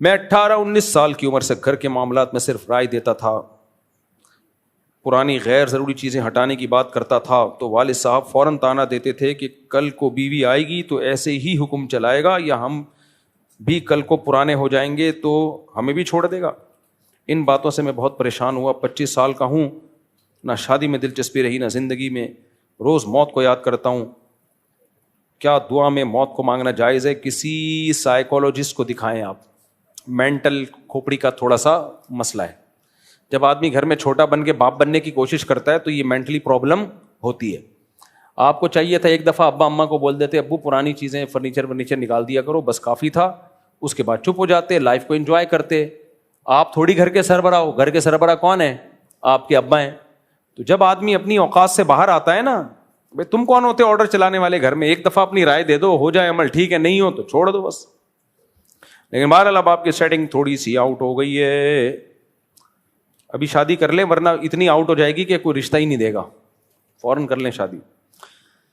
میں 18-19 سال کی عمر سے گھر کے معاملات میں صرف رائے دیتا تھا، پرانی غیر ضروری چیزیں ہٹانے کی بات کرتا تھا تو والد صاحب فوراً طعنہ دیتے تھے کہ کل کو بیوی آئے گی تو ایسے ہی حکم چلائے گا، یا ہم بھی کل کو پرانے ہو جائیں گے تو ہمیں بھی چھوڑ دے گا۔ ان باتوں سے میں بہت پریشان ہوا۔ 25 سال کا ہوں، نہ شادی میں دلچسپی رہی نہ زندگی میں، روز موت کو یاد کرتا ہوں۔ کیا دعا میں موت کو مانگنا جائز ہے؟ کسی سائیکولوجسٹ کو دکھائیں آپ، مینٹل کھوپڑی کا تھوڑا سا مسئلہ ہے۔ جب آدمی گھر میں چھوٹا بن کے باپ بننے کی کوشش کرتا ہے تو یہ مینٹلی پرابلم ہوتی ہے۔ آپ کو چاہیے تھا ایک دفعہ ابا اماں کو بول دیتے ابو پرانی چیزیں فرنیچر نکال دیا کرو، بس کافی تھا، اس کے بعد چپ ہو جاتے، لائف کو انجوائے کرتے۔ آپ تھوڑی گھر کے سربراہ ہو، گھر کے سربراہ کون ہے؟ آپ کے ابا ہیں۔ تو جب آدمی اپنی اوقات سے باہر آتا ہے نا، بھائی تم کون ہوتے آرڈر چلانے والے گھر میں؟ ایک دفعہ اپنی رائے دے دو، ہو جائے عمل ٹھیک ہے، نہیں ہو تو چھوڑ دو بس۔ لیکن بہرحال اب آپ کی سیٹنگ تھوڑی سی آؤٹ ہو گئی ہے، ابھی شادی کر لیں ورنہ اتنی آؤٹ ہو جائے گی کہ کوئی رشتہ ہی نہیں دے گا، فوراً کر لیں شادی۔